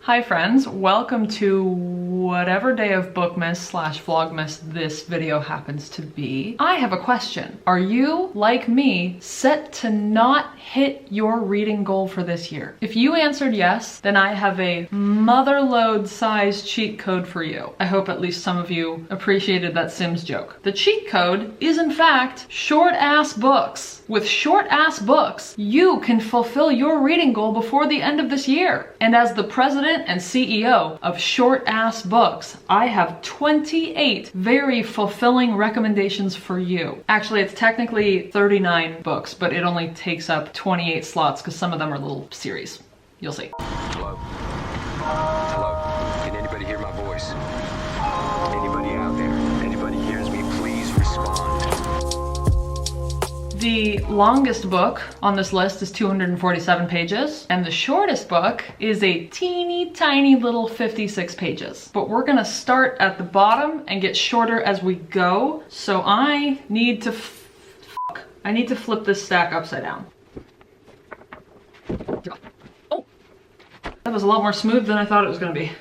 Hi friends, welcome to whatever day of bookmas slash vlogmas this video happens to be. I have a question. Are you, like me, set to not hit your reading goal for this year? If you answered yes, then I have a motherload size cheat code for you. I hope at least some of you appreciated that Sims joke. The cheat code is in fact short ass books. With short ass books, you can fulfill your reading goal before the end of this year. And as the president and CEO of Short Ass Books, I have 28 very fulfilling recommendations for you. Actually, it's technically 39 books, but it only takes up 28 slots because some of them are little series. You'll see. Hello? Hello? Can anybody hear my voice? Anybody out there? Anybody hears me? Please respond. The longest book on this list is 247 pages, and the shortest book is a teeny tiny little 56 pages. But we're gonna start at the bottom and get shorter as we go, so I need to flip this stack upside down. Oh, that was a lot more smooth than I thought it was gonna be.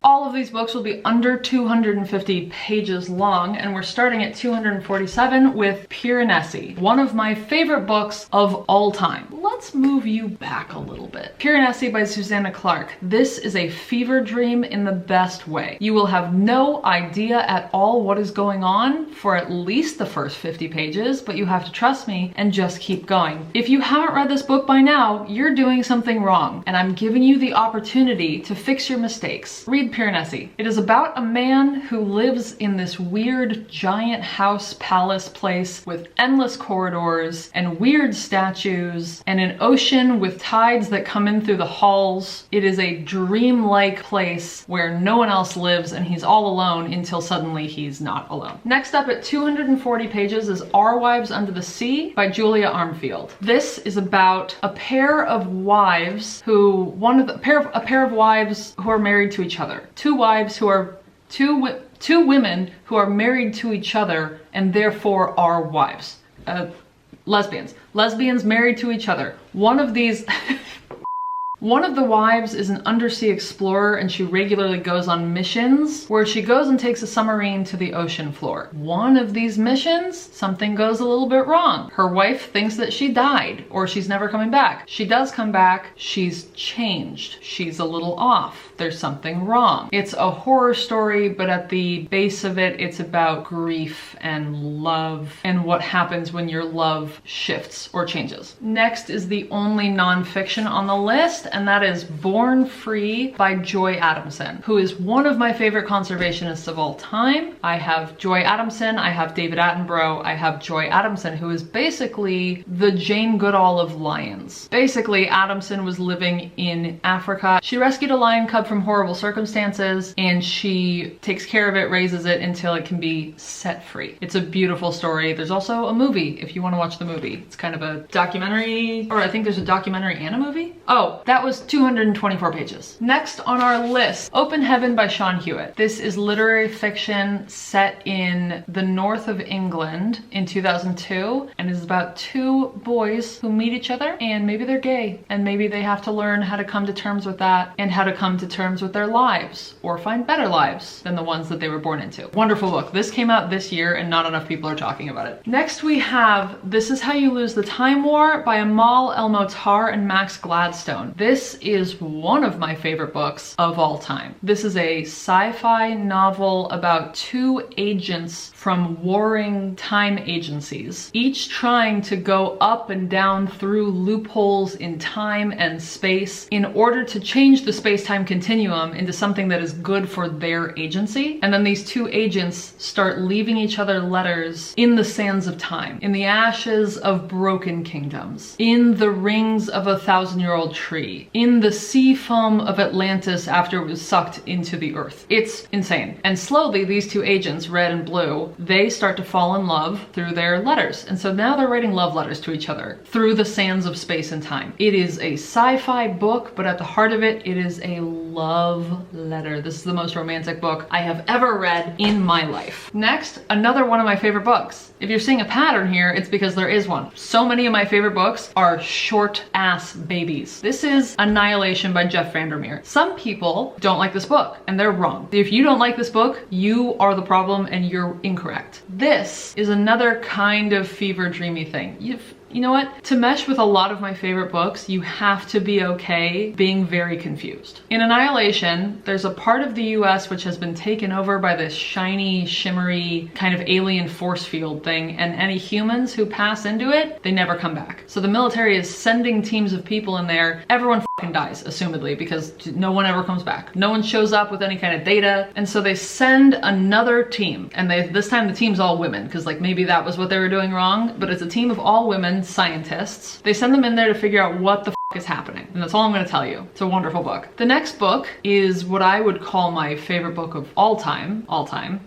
All of these books will be under 250 pages long, and we're starting at 247 with Piranesi, one of my favorite books of all time. Let's move you back a little bit. Piranesi by Susanna Clarke. This is a fever dream in the best way. You will have no idea at all what is going on for at least the first 50 pages, but you have to trust me and just keep going. If you haven't read this book by now, you're doing something wrong, and I'm giving you the opportunity to fix your mistakes. Read Piranesi. It is about a man who lives in this weird giant house palace place with endless corridors and weird statues and an ocean with tides that come in through the halls. It is a dreamlike place where no one else lives and he's all alone until suddenly he's not alone. Next up at 240 pages is Our Wives Under the Sea by Julia Armfield. This is about a pair of wives who, a pair of wives who are married to each other. Two women who are married to each other and therefore are wives. Lesbians married to each other. One of the wives is an undersea explorer, and she regularly goes on missions where she goes and takes a submarine to the ocean floor. One of these missions, something goes a little bit wrong. Her wife thinks that she died or she's never coming back. She does come back. She's changed. She's a little off. There's something wrong. It's a horror story, but at the base of it, it's about grief and love and what happens when your love shifts or changes. Next is the only nonfiction on the list, and that is Born Free by Joy Adamson, who is one of my favorite conservationists of all time. I have Joy Adamson, I have David Attenborough, I have Joy Adamson, who is basically the Jane Goodall of lions. Basically, Adamson was living in Africa. She rescued a lion cub from horrible circumstances, and she takes care of it, raises it until it can be set free. It's a beautiful story. There's also a movie if you want to watch the movie. It's kind of a documentary, or I think there's a documentary and a movie. Oh, that was 224 pages. Next on our list, Open Heaven by Sean Hewitt. This is literary fiction set in the north of England in 2002, and is about two boys who meet each other, and maybe they're gay, and maybe they have to learn how to come to terms with that, and how to come to terms with their lives, or find better lives than the ones that they were born into. Wonderful book. This came out this year, and not enough people are talking about it. Next we have This Is How You Lose the Time War by Amal El-Motar and Max Gladstone. This is one of my favorite books of all time. This is a sci-fi novel about two agents from warring time agencies, each trying to go up and down through loopholes in time and space in order to change the space-time continuum into something that is good for their agency. And then these two agents start leaving each other letters in the sands of time, in the ashes of broken kingdoms, in the rings of a thousand-year-old tree, in the sea foam of Atlantis after it was sucked into the earth. It's insane. And slowly these two agents, Red and Blue, they start to fall in love through their letters. And so now they're writing love letters to each other through the sands of space and time. It is a sci-fi book, but at the heart of it, it is a love letter. This is the most romantic book I have ever read in my life. Next, another one of my favorite books. If you're seeing a pattern here, it's because there is one. So many of my favorite books are short ass babies. This is Annihilation by Jeff Vandermeer. Some people don't like this book, and they're wrong. If you don't like this book, you are the problem and you're incorrect. This is another kind of fever dreamy thing. You know what? To mesh with a lot of my favorite books, you have to be okay being very confused. In Annihilation, there's a part of the US which has been taken over by this shiny, shimmery, kind of alien force field thing, and any humans who pass into it, they never come back. So the military is sending teams of people in there. Everyone fucking dies, assumedly, because no one ever comes back. No one shows up with any kind of data, and so they send another team. And this time the team's all women, because like maybe that was what they were doing wrong, but it's a team of all women scientists. They send them in there to figure out what the f is happening. And that's all I'm going to tell you. It's a wonderful book. The next book is what I would call my favorite book of all time.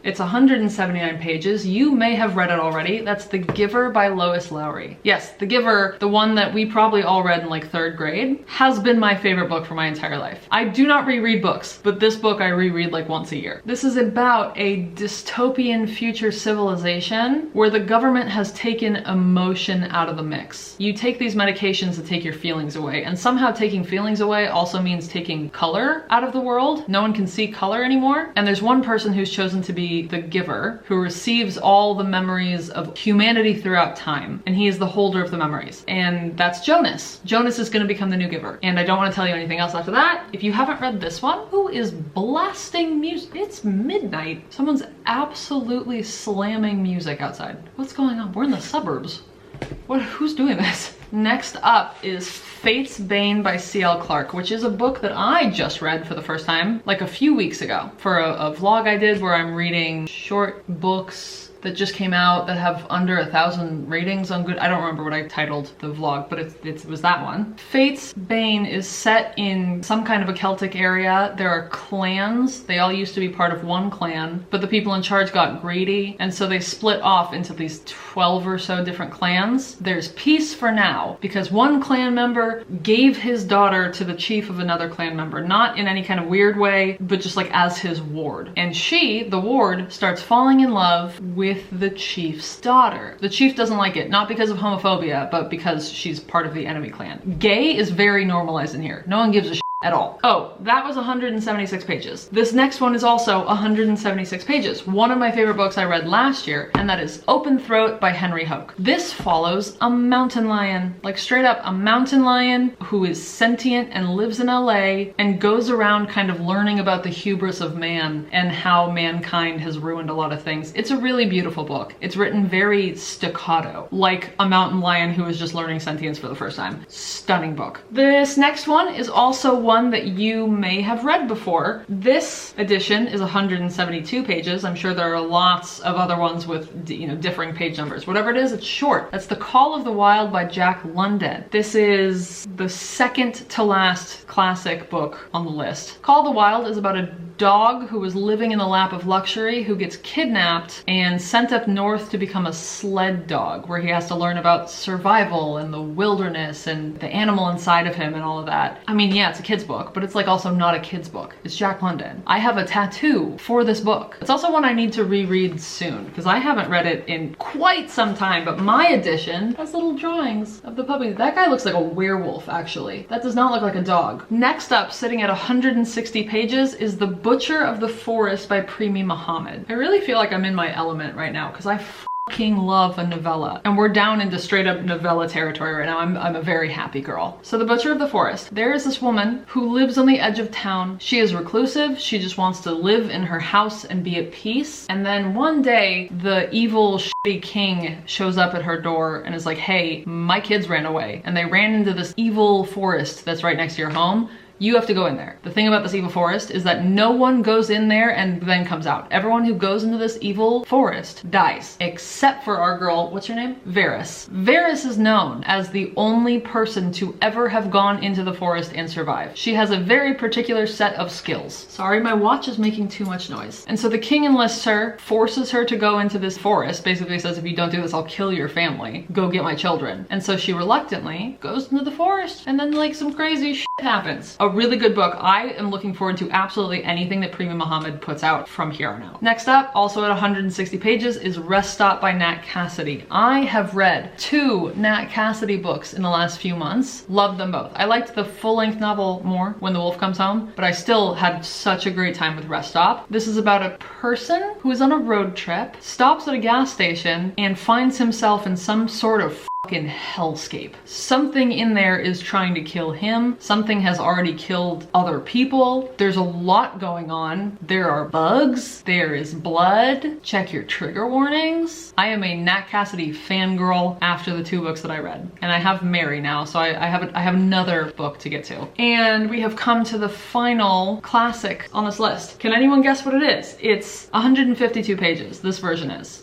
It's 179 pages. You may have read it already. That's The Giver by Lois Lowry. Yes, The Giver, the one that we probably all read in like 3rd grade, has been my favorite book for my entire life. I do not reread books, but this book I reread like once a year. This is about a dystopian future civilization where the government has taken emotion out of the mix. You take these medications to take your feelings away, and somehow taking feelings away also means taking color out of the world. No one can see color anymore. And there's one person who's chosen to be the giver, who receives all the memories of humanity throughout time, and he is the holder of the memories. And that's Jonas. Jonas is going to become the new giver. And I don't want to tell you anything else after that. If you haven't read this one, who is blasting music? It's midnight. Someone's absolutely slamming music outside. What's going on? We're in the suburbs. Who's doing this? Next up is Fate's Bane by C.L. Clarke, which is a book that I just read for the first time like a few weeks ago for a vlog I did where I'm reading short books that just came out that have under 1,000 ratings on Good. I don't remember what I titled the vlog, but it was that one. Fate's Bane is set in some kind of a Celtic area. There are clans. They all used to be part of one clan, but the people in charge got greedy, and so they split off into these 12 or so different clans. There's peace for now, because one clan member gave his daughter to the chief of another clan member, not in any kind of weird way, but just like as his ward. And she, the ward, starts falling in love with the chief's daughter. The chief doesn't like it, not because of homophobia, but because she's part of the enemy clan. Gay is very normalized in here. No one gives a shit at all. Oh, that was 176 pages. This next one is also 176 pages. One of my favorite books I read last year, and that is Open Throat by Henry Hoke. This follows a mountain lion, like straight up a mountain lion who is sentient and lives in LA and goes around kind of learning about the hubris of man and how mankind has ruined a lot of things. It's a really beautiful book. It's written very staccato, like a mountain lion who is just learning sentience for the first time. Stunning book. This next one is also one that you may have read before. This edition is 172 pages. I'm sure there are lots of other ones with, you know, differing page numbers. Whatever it is, it's short. That's The Call of the Wild by Jack London. This is the second to last classic book on the list. Call of the Wild is about a dog who was living in the lap of luxury who gets kidnapped and sent up north to become a sled dog, where he has to learn about survival and the wilderness and the animal inside of him and all of that. I mean, yeah, it's a kid's book, but it's like also not a kid's book. It's Jack London. I have a tattoo for this book. It's also one I need to reread soon because I haven't read it in quite some time, but my edition has little drawings of the puppy. That guy looks like a werewolf, actually. That does not look like a dog. Next up, sitting at 160 pages, is The Butcher of the Forest by Premi Muhammad. I really feel like I'm in my element right now because I fucking love a novella, and we're down into straight up novella territory right now. I'm a very happy girl. So The Butcher of the Forest. There is this woman who lives on the edge of town. She is reclusive. She just wants to live in her house and be at peace. And then one day the evil shitty king shows up at her door and is like, hey, my kids ran away and they ran into this evil forest that's right next to your home. You have to go in there. The thing about this evil forest is that no one goes in there and then comes out. Everyone who goes into this evil forest dies, except for our girl, what's her name? Varys. Varys is known as the only person to ever have gone into the forest and survived. She has a very particular set of skills. Sorry, my watch is making too much noise. And so the king enlists her, forces her to go into this forest, basically says, if you don't do this, I'll kill your family. Go get my children. And so she reluctantly goes into the forest, and then like some crazy shit happens. a really good book. I am looking forward to absolutely anything that Prima Muhammad puts out from here on out. Next up, also at 160 pages, is Rest Stop by Nat Cassidy. I have read 2 Nat Cassidy books in the last few months. Loved them both. I liked the full-length novel more, When the Wolf Comes Home, but I still had such a great time with Rest Stop. This is about a person who is on a road trip, stops at a gas station, and finds himself in some sort of fucking hellscape. Something in there is trying to kill him. Something has already killed other people. There's a lot going on. There are bugs. There is blood. Check your trigger warnings. I am a Nat Cassidy fangirl after the 2 books that I read. And I have Mary now, so I have another book to get to. And we have come to the final classic on this list. Can anyone guess what it is? It's 152 pages. This version is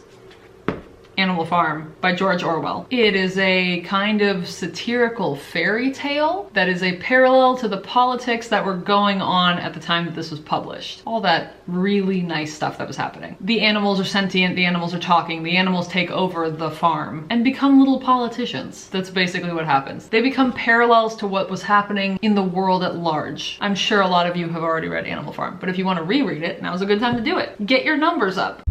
Animal Farm by George Orwell. It is a kind of satirical fairy tale that is a parallel to the politics that were going on at the time that this was published. All that really nice stuff that was happening. The animals are sentient, the animals are talking, the animals take over the farm and become little politicians. That's basically what happens. They become parallels to what was happening in the world at large. I'm sure a lot of you have already read Animal Farm, but if you want to reread it, now's a good time to do it. Get your numbers up.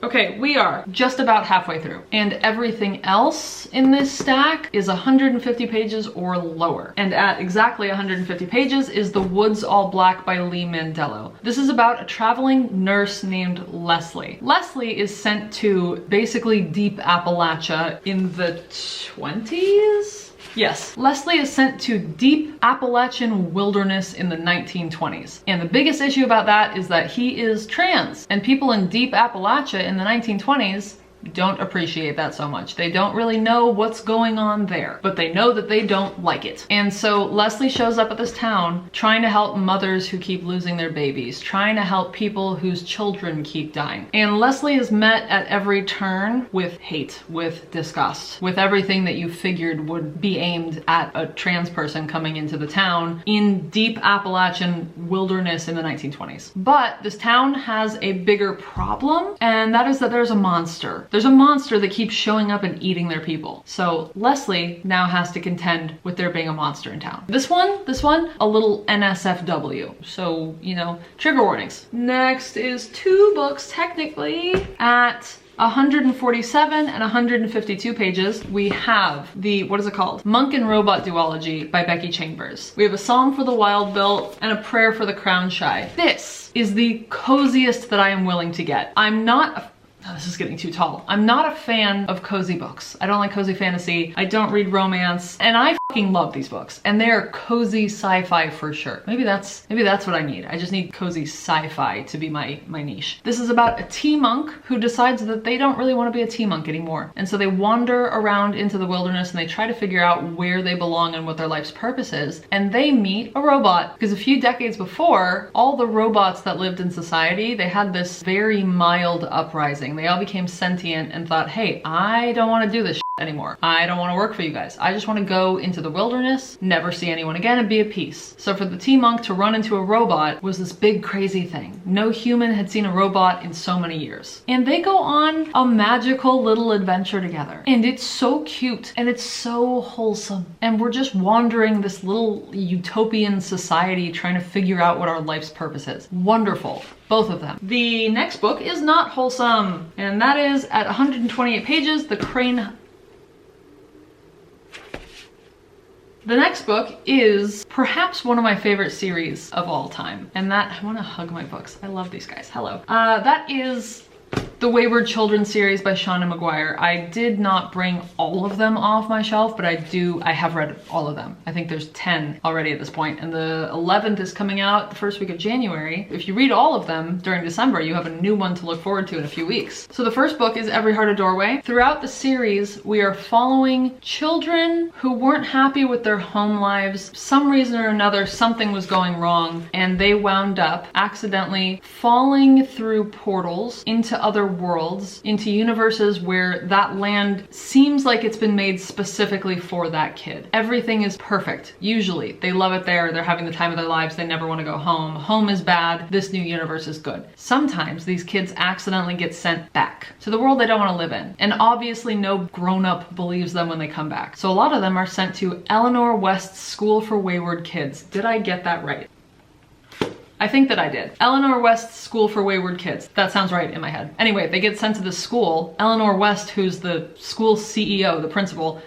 Okay, we are just about halfway through, and everything else in this stack is 150 pages or lower. And at exactly 150 pages is The Woods All Black by Lee Mandello. This is about a traveling nurse named Leslie. Leslie is sent to basically deep Appalachia in the 20s? Yes, Leslie is sent to deep Appalachian wilderness in the 1920s. And the biggest issue about that is that he is trans. And people in deep Appalachia in the 1920s don't appreciate that so much. They don't really know what's going on there, but they know that they don't like it. And so Leslie shows up at this town trying to help mothers who keep losing their babies, trying to help people whose children keep dying. And Leslie is met at every turn with hate, with disgust, with everything that you figured would be aimed at a trans person coming into the town in deep Appalachian wilderness in the 1920s. But this town has a bigger problem, and that is that there's a monster. There's a monster that keeps showing up and eating their people. So Leslie now has to contend with there being a monster in town. This one, a little NSFW. So, you know, trigger warnings. Next is 2 books technically at 147 and 152 pages. We have the, what is it called? Monk and Robot Duology by Becky Chambers. We have A Psalm for the Wild-Built and A Prayer for the Crown-Shy. This is the coziest that I am willing to get. I'm not oh, this is getting too tall. I'm not a fan of cozy books. I don't like cozy fantasy. I don't read romance, and I fucking love these books. And they're cozy sci-fi for sure. Maybe that's what I need. I just need cozy sci-fi to be my niche. This is about a tea monk who decides that they don't really want to be a tea monk anymore. And so they wander around into the wilderness and they try to figure out where they belong and what their life's purpose is. And they meet a robot, because a few decades before, all the robots that lived in society, they had this very mild uprising. They all became sentient and thought, hey, I don't want to do this shit anymore. I don't want to work for you guys. I just want to go into the wilderness, never see anyone again, and be at peace. So for the tea monk to run into a robot was this big crazy thing. No human had seen a robot in so many years. And they go on a magical little adventure together. And it's so cute and it's so wholesome. And we're just wandering this little utopian society trying to figure out what our life's purpose is. Wonderful. Both of them. The next book is not wholesome, and that is at 128 pages, The Crane. The next book is perhaps one of my favorite series of all time, and that, I want to hug my books. I love these guys. Hello. That is The Wayward Children series by Shauna Maguire. I did not bring all of them off my shelf, but I have read all of them. I think there's 10 already at this point, and the 11th is coming out the first week of January. If you read all of them during December, you have a new one to look forward to in a few weeks. So the first book is Every Heart a Doorway. Throughout the series, we are following children who weren't happy with their home lives. For some reason or another, something was going wrong, and they wound up accidentally falling through portals into other worlds into universes where that land seems like it's been made specifically for that kid. Everything is perfect. Usually, they love it there, they're having the time of their lives, they never want to go home. Home is bad, this new universe is good. Sometimes these kids accidentally get sent back to the world they don't want to live in. And obviously no grown-up believes them when they come back. So a lot of them are sent to Eleanor West's School for Wayward Kids. Did I get that right? I think that I did. Eleanor West's School for Wayward Kids. That sounds right in my head. Anyway, they get sent to the school. Eleanor West, who's the school's CEO, the principal,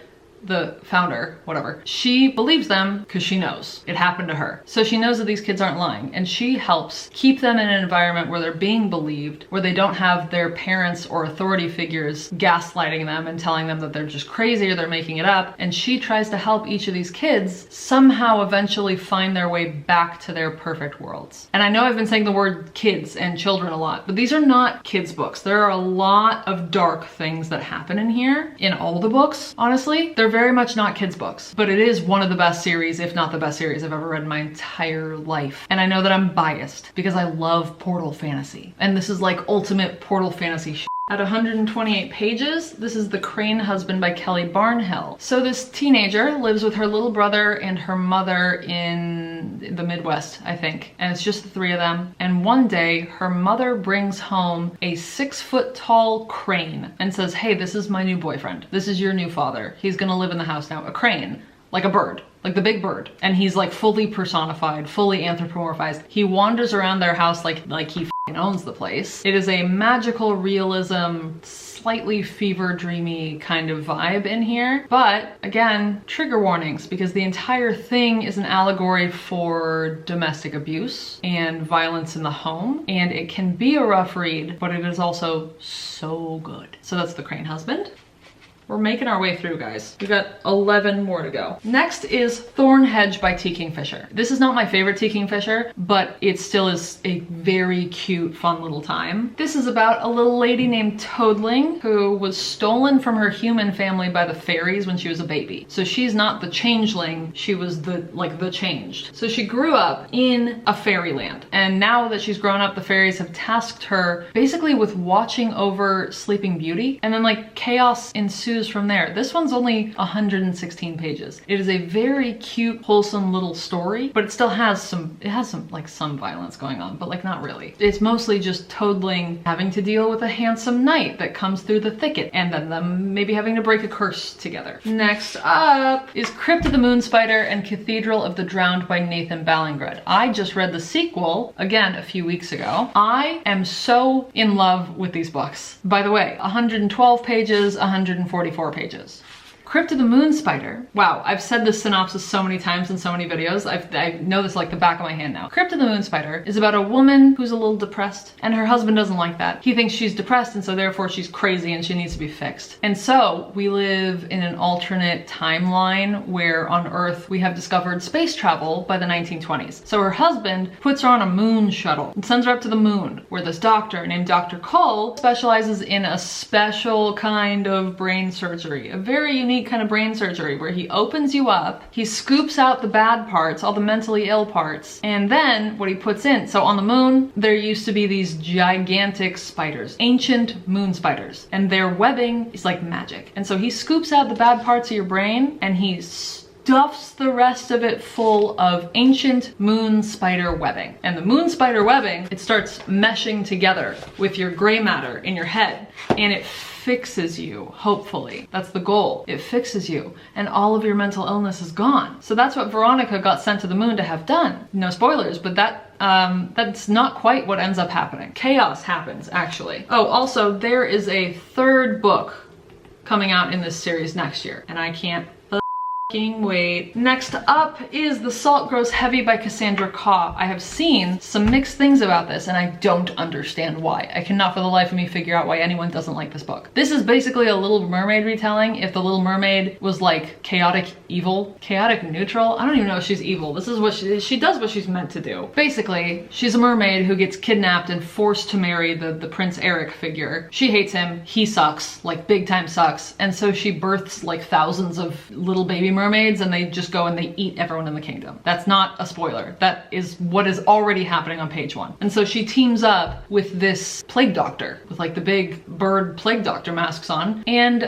the founder, whatever, she believes them because she knows it happened to her. So she knows that these kids aren't lying, and she helps keep them in an environment where they're being believed, where they don't have their parents or authority figures gaslighting them and telling them that they're just crazy or they're making it up. And she tries to help each of these kids somehow eventually find their way back to their perfect worlds. And I know I've been saying the word kids and children a lot, but these are not kids books. There are a lot of dark things that happen in here, in all the books, honestly. They're very much not kids books, but it is one of the best series, if not the best series I've ever read in my entire life. And I know that I'm biased because I love Portal fantasy. And this is like ultimate Portal fantasy shit. At 128 pages, this is The Crane Husband by Kelly Barnhill. So this teenager lives with her little brother and her mother in the Midwest, I think. And it's just the three of them. And one day, her mother brings home a 6-foot-tall crane and says, hey, this is my new boyfriend. This is your new father. He's gonna live in the house now. A crane, like a bird. Like the big bird. And he's like fully personified, fully anthropomorphized. He wanders around their house like he owns the place. It is a magical realism, slightly fever dreamy kind of vibe in here. But again, trigger warnings, because the entire thing is an allegory for domestic abuse and violence in the home. And it can be a rough read, but it is also so good. So that's The Crane Husband. We're making our way through, guys. We've got 11 more to go. Next is Thorn Hedge by T. Kingfisher. This is not my favorite T. Kingfisher, but it still is a very cute, fun little time. This is about a little lady named Toadling who was stolen from her human family by the fairies when she was a baby. So she's not the changeling, she was the changed. So she grew up in a fairyland. And now that she's grown up, the fairies have tasked her basically with watching over Sleeping Beauty. And then like chaos ensues from there. This one's only 116 pages. It is a very cute, wholesome little story, but it still has some violence going on, but like not really. It's mostly just Toadling having to deal with a handsome knight that comes through the thicket, and then them maybe having to break a curse together. Next up is Crypt of the Moon Spider and Cathedral of the Drowned by Nathan Ballingrud. I just read the sequel, again, a few weeks ago. I am so in love with these books. By the way, 112 pages, 144 pages. Crypt of the Moon Spider. Wow, I've said this synopsis so many times in so many videos. I know this like the back of my hand now. Crypt of the Moon Spider is about a woman who's a little depressed, and her husband doesn't like that. He thinks she's depressed, and so therefore she's crazy and she needs to be fixed. And so we live in an alternate timeline where on Earth we have discovered space travel by the 1920s. So her husband puts her on a moon shuttle and sends her up to the moon, where this doctor named Dr. Cole specializes in a special kind of brain surgery, a very unique kind of brain surgery where he opens you up, he scoops out the bad parts, all the mentally ill parts, and then what he puts in. So on the moon, there used to be these gigantic spiders, ancient moon spiders, and their webbing is like magic. And so he scoops out the bad parts of your brain and he stuffs the rest of it full of ancient moon spider webbing. And the moon spider webbing, it starts meshing together with your gray matter in your head, and it fixes you, hopefully. That's the goal. It fixes you, and all of your mental illness is gone. So that's what Veronica got sent to the moon to have done. No spoilers, but that's not quite what ends up happening. Chaos happens, actually. Oh, also, there is a third book coming out in this series next year, and I can't wait. Next up is The Salt Grows Heavy by Cassandra Khaw. I have seen some mixed things about this and I don't understand why. I cannot for the life of me figure out why anyone doesn't like this book. This is basically a Little Mermaid retelling if the Little Mermaid was like chaotic evil, chaotic neutral. I don't even know if she's evil. This is what she does what she's meant to do. Basically, she's a mermaid who gets kidnapped and forced to marry the Prince Eric figure. She hates him. He sucks, like big time sucks. And so she births like thousands of little baby mermaids mermaids and they just go and they eat everyone in the kingdom. That's not a spoiler. That is what is already happening on page 1. And so she teams up with this plague doctor with like the big bird plague doctor masks on, and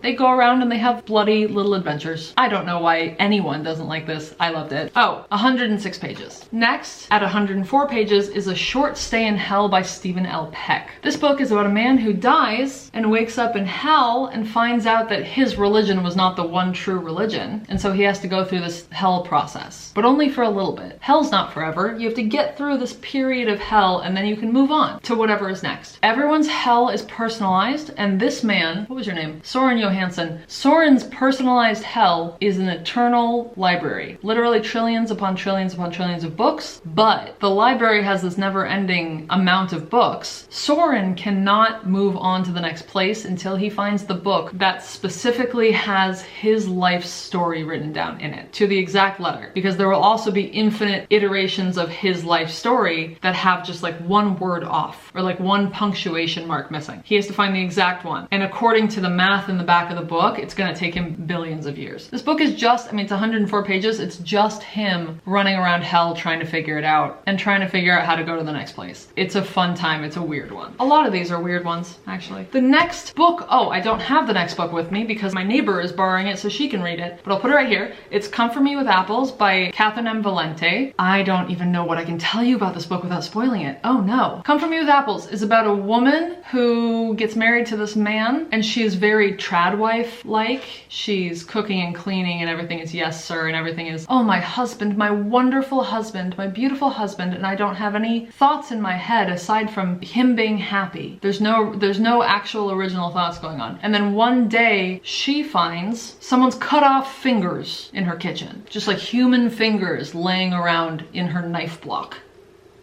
they go around and they have bloody little adventures. I don't know why anyone doesn't like this. I loved it. Oh, 106 pages. Next, at 104 pages, is A Short Stay in Hell by Stephen L. Peck. This book is about a man who dies and wakes up in hell and finds out that his religion was not the one true religion, and so he has to go through this hell process, but only for a little bit. Hell's not forever. You have to get through this period of hell and then you can move on to whatever is next. Everyone's hell is personalized, and this man, what was your name? Soren Johansson. Soren's personalized hell is an eternal library. Literally trillions upon trillions upon trillions of books, but the library has this never-ending amount of books. Soren cannot move on to the next place until he finds the book that specifically has his life's story written down in it, to the exact letter, because there will also be infinite iterations of his life story that have just like one word off or like one punctuation mark missing. He has to find the exact one, and according to the math in the back of the book, it's going to take him billions of years. This book is just, I mean, it's 104 pages. It's just him running around hell trying to figure it out and trying to figure out how to go to the next place. It's a fun time. It's a weird one. A lot of these are weird ones, actually. The next book, oh, I don't have the next book with me because my neighbor is borrowing it so she can read it, but I'll put it right here. It's Come For Me With Apples by Catherine M. Valente. I don't even know what I can tell you about this book without spoiling it. Oh no. Come For Me With Apples is about a woman who gets married to this man, and she is very trad wife-like. She's cooking and cleaning and everything is yes sir, and everything is, oh, my husband, my wonderful husband, my beautiful husband, and I don't have any thoughts in my head aside from him being happy. There's no actual original thoughts going on. And then one day she finds someone's cut off fingers in her kitchen. Just like human fingers laying around in her knife block.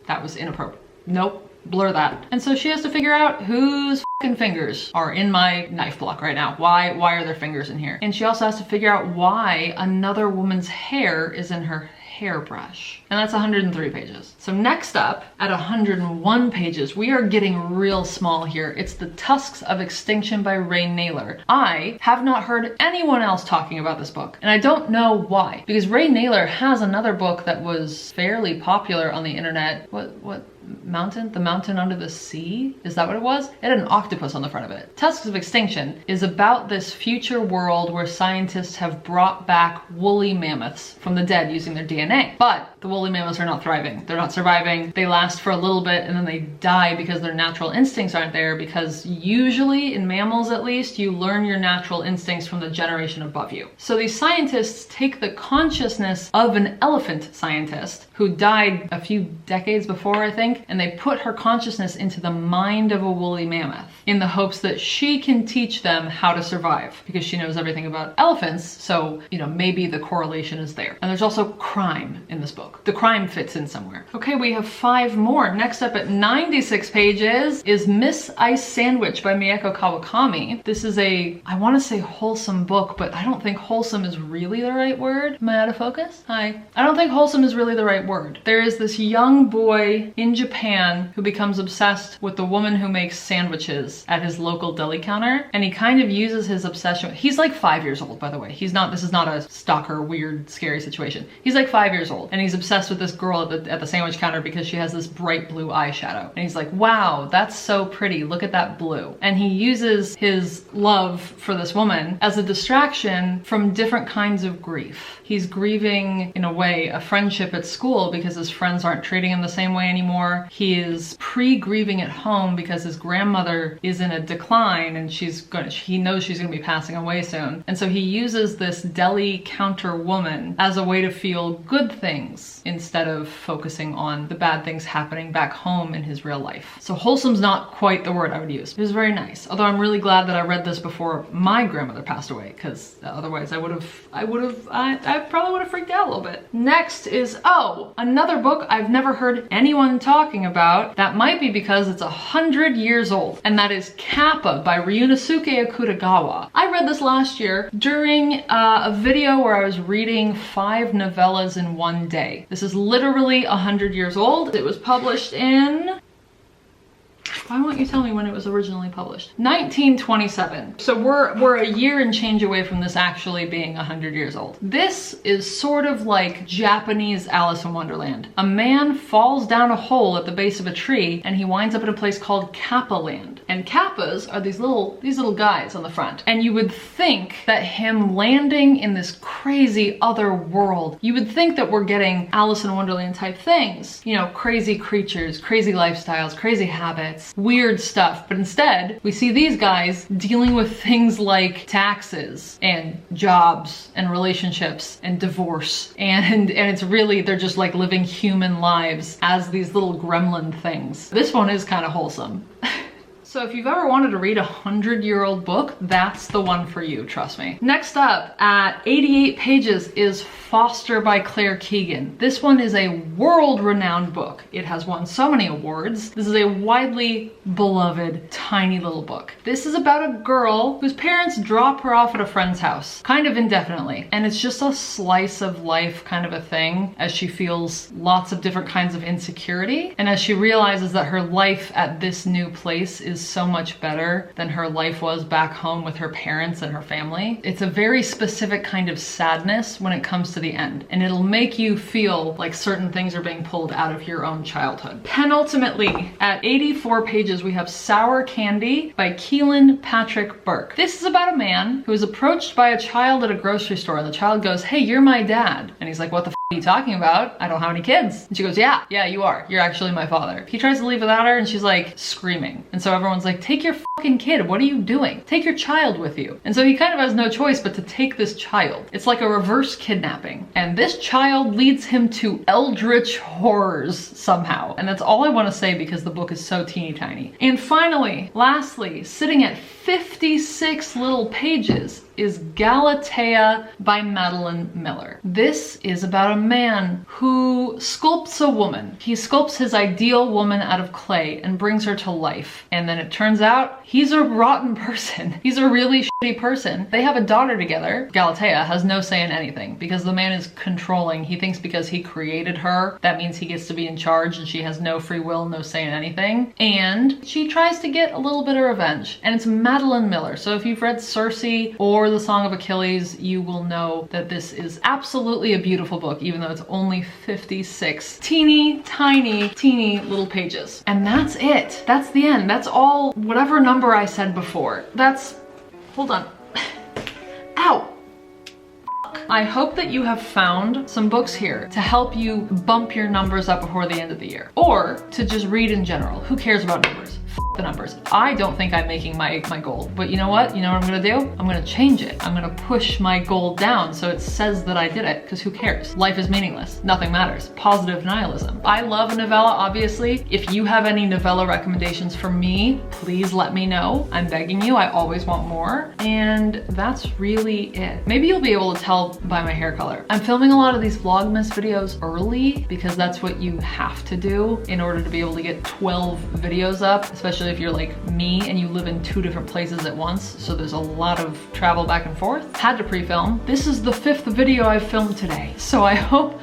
That was inappropriate. Nope. Blur that. And so she has to figure out whose fucking fingers are in my knife block right now. Why are there fingers in here? And she also has to figure out why another woman's hair is in her hairbrush. And that's 103 pages. So next up, at 101 pages, we are getting real small here. It's The Tusks of Extinction by Ray Naylor. I have not heard anyone else talking about this book, and I don't know why. Because Ray Naylor has another book that was fairly popular on the internet. What mountain? The Mountain Under the Sea? Is that what it was? It had an octopus on the front of it. Tusks of Extinction is about this future world where scientists have brought back woolly mammoths from the dead using their DNA. But the woolly mammoths are not thriving. They're not surviving. They last for a little bit and then they die because their natural instincts aren't there, because usually, in mammals at least, you learn your natural instincts from the generation above you. So these scientists take the consciousness of an elephant scientist who died a few decades before, I think, and they put her consciousness into the mind of a woolly mammoth in the hopes that she can teach them how to survive, because she knows everything about elephants, so, you know, maybe the correlation is there. And there's also crime in this book. The crime fits in somewhere. Okay, we have 5 more. Next up at 96 pages is Miss Ice Sandwich by Mieko Kawakami. This is a, I want to say wholesome book, but I don't think wholesome is really the right word. Am I out of focus? Hi. I don't think wholesome is really the right word. There is this young boy in Japan who becomes obsessed with the woman who makes sandwiches at his local deli counter, and he kind of uses his obsession. He's like 5 years old, by the way. This is not a stalker, weird, scary situation. He's like 5 years old, and he's obsessed with this girl at the sandwich counter because she has this bright blue eyeshadow. And he's like, wow, that's so pretty. Look at that blue. And he uses his love for this woman as a distraction from different kinds of grief. He's grieving, in a way, a friendship at school because his friends aren't treating him the same way anymore. He is pre-grieving at home because his grandmother is in a decline and he knows she's gonna be passing away soon. And so he uses this deli counter woman as a way to feel good things instead of focusing on the bad things happening back home in his real life. So wholesome's not quite the word I would use. It was very nice. Although I'm really glad that I read this before my grandmother passed away, because otherwise I probably would have freaked out a little bit. Next is, oh, another book I've never heard anyone talking about. That might be because it's 100 years old, and that is Kappa by Ryunosuke Akutagawa. I read this last year during a video where I was reading 5 novellas in one day. This is literally 100 years old. It was published in Why won't you tell me when it was originally published? 1927. So we're a year and change away from this actually being 100 years old. This is sort of like Japanese Alice in Wonderland. A man falls down a hole at the base of a tree and he winds up in a place called Kappa Land. And Kappas are these little guys on the front. And you would think that him landing in this crazy other world, you would think that we're getting Alice in Wonderland type things. You know, crazy creatures, crazy lifestyles, crazy habits, weird stuff. But instead, we see these guys dealing with things like taxes and jobs and relationships and divorce. And it's really, they're just like living human lives as these little gremlin things. This one is kind of wholesome. So if you've ever wanted to read a 100-year-old book, that's the one for you, trust me. Next up, at 88 pages, is Foster by Claire Keegan. This one is a world-renowned book. It has won so many awards. This is a widely beloved, tiny little book. This is about a girl whose parents drop her off at a friend's house, kind of indefinitely. And it's just a slice of life kind of a thing as she feels lots of different kinds of insecurity. And as she realizes that her life at this new place is so much better than her life was back home with her parents and her family. It's a very specific kind of sadness when it comes to the end, and it'll make you feel like certain things are being pulled out of your own childhood. Penultimately, at 84 pages, we have Sour Candy by Keelan Patrick Burke. This is about a man who is approached by a child at a grocery store, and the child goes, "Hey, you're my dad." And he's like, "What the f are you talking about? I don't have any kids." And she goes, yeah, you are. You're actually my father." He tries to leave without her and she's like screaming. And so everyone's like, "Take your fucking kid. What are you doing? Take your child with you." And so he kind of has no choice but to take this child. It's like a reverse kidnapping. And this child leads him to eldritch horrors somehow. And that's all I want to say because the book is so teeny tiny. And finally, lastly, sitting at 56 little pages is Galatea by Madeline Miller. This is about a man who sculpts a woman. He sculpts his ideal woman out of clay and brings her to life. And then it turns out he's a rotten person. He's a really shitty person. They have a daughter together. Galatea has no say in anything because the man is controlling. He thinks because he created her, that means he gets to be in charge, and she has no free will, no say in anything. And she tries to get a little bit of revenge. And it's Madeline Miller. So if you've read Circe or The Song of Achilles, you will know that this is absolutely a beautiful book, even though it's only 56 teeny tiny little pages. And that's it. That's the end. That's all, whatever number I said before. Hold on. Ow. I hope that you have found some books here to help you bump your numbers up before the end of the year, or to just read in general. Who cares about numbers? The numbers. I don't think I'm making my goal, but you know what? You know what I'm gonna do? I'm gonna change it. I'm gonna push my goal down so it says that I did it, because who cares? Life is meaningless. Nothing matters. Positive nihilism. I love a novella, obviously. If you have any novella recommendations for me, please let me know. I'm begging you. I always want more. And that's really it. Maybe you'll be able to tell by my hair color. I'm filming a lot of these vlogmas videos early because that's what you have to do in order to be able to get 12 videos up, especially if you're like me and you live in 2 different places at once, so there's a lot of travel back and forth. Had to pre-film. This is the 5th video I've filmed today, so I hope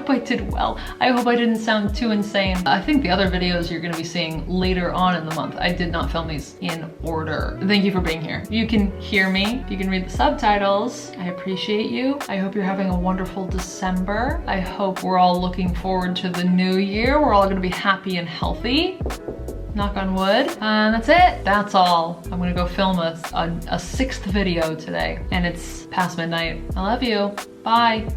I did well. I hope I didn't sound too insane. I think the other videos you're gonna be seeing later on in the month. I did not film these in order. Thank you for being here. You can hear me, you can read the subtitles. I appreciate you. I hope you're having a wonderful December. I hope we're all looking forward to the new year. We're all gonna be happy and healthy. Knock on wood. And that's it. That's all. I'm gonna go film a 6th video today, and it's past midnight. I love you. Bye.